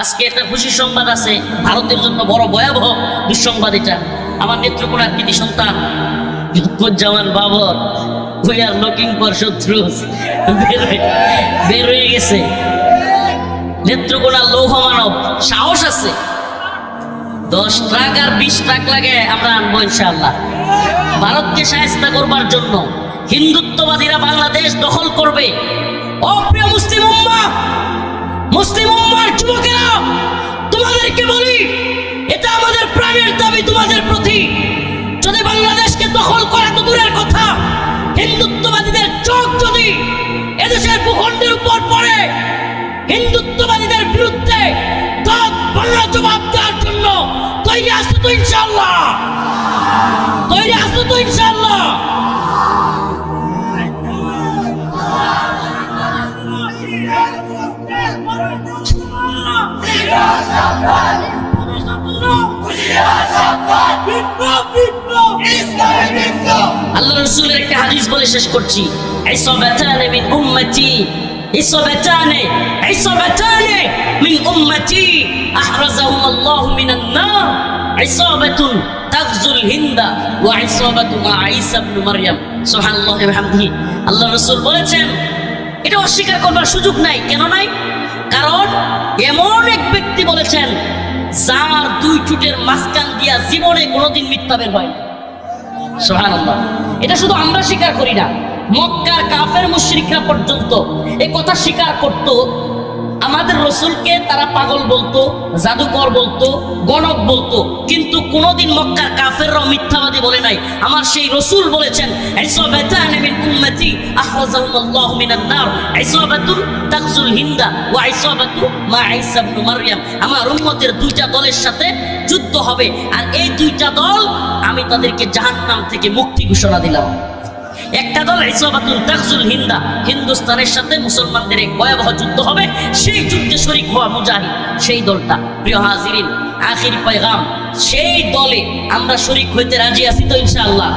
আজকে একটা খুশি সংবাদ আছে, ভারতের জন্য বড় ভয়াবহ দুঃসংবাদ এটা। আমার নেত্রকোনার কৃতি সন্তান Zaman Babar, we are looking for শত্রুস, বের হয়ে গেছে। নেত্রকোনার লৌহ মানব, সাহস আছে, 10 ট্রাক আর 20 ট্রাক লাগে আমরা আনবো ইনশাআল্লাহ। ভারতকে শায়েস্তা করবার জন্য হিন্দুত্ববাদীরা বাংলাদেশ দখল করবে। অপ্রিয় মুসলিম উম্মাহ, মুসলিম উম্মার যুবকেরা, তোমাদেরকে বলি, এটা আমাদের প্রাণের দাবি তোমাদের প্রতি। যদি বাংলাদেশকে দখল করা তো দূরের কথা, হিন্দুত্ববাদীদের চোখ যদি এদেশের ভূখণ্ডের উপর পড়ে, হিন্দুত্ববাদীদের বিরুদ্ধে বাংলা জবাব দেওয়ার জন্য তৈরি আছো তো ইনশাআল্লাহ? তৈরি আছো তো ইনশাআল্লাহ? আল্লাহ রাসূলের একটা হাদিস বলে শেষ করছি। ইসাবাতানে মিন উম্মতি, ইসাবাতানে মিন উম্মতি আহরাজাহুম আল্লাহু মিনান নার, ইসাবাতুন তাগজুল হিন্দা ওয়া ইসাবাতু মা ঈসা ইবনে মারইয়াম। সুবহানাল্লাহি ওয়া বিহামদিহি। আল্লাহ রাসূল বলেছেন, এটা অস্বীকার করবার সুযোগ নাই। কেন নাই? কারণ এমন এক ব্যক্তি বলেছেন যার 2 চুটের মাঝখান দিয়া জীবনে কোনোদিন মিথ্যা বের হয়। সুবহানাল্লাহ। এটা শুধু আমরা স্বীকার করি না, মক্কার কাফের মুশরিকরা পর্যন্ত এই কথা স্বীকার করত। আমাদের রাসূলকে তারা পাগল বলতো, জাদুকর বলতো, গণক বলতো, কিন্তু কোনোদিন মক্কার কাফেররাও মিথ্যাবাদী বলে নাই। আমার সেই রাসূল বলেছেন, ইসাবাতানে মিন উম্মতি আহরাজাহুম আল্লাহু মিনান নার, ইসাবাতুন তাগজুল হিন্দা ওয়া ইসাবাতু মা ঈসা ইবনে মারইয়াম। আমার উম্মতের 2টা দলের সাথে যুদ্ধ হবে, আর এই 2টা দল আমি তাদেরকে জাহান্নাম থেকে মুক্তি ঘোষণা দিলাম। একটা দল ইসাবাতুল তাগজুল হিন্দা, হিন্দুস্তানের সাথে মুসলমানদের এক ভয়াবহ যুদ্ধ হবে, সেই যুদ্ধে শরীক হওয়া মুজাহিদ, সেই দলটা। প্রিয় হাজিরিন, আখির পয়গাম, সেই দলে আমরা শরীক হইতে রাজি আছি তো ইনশাআল্লাহ?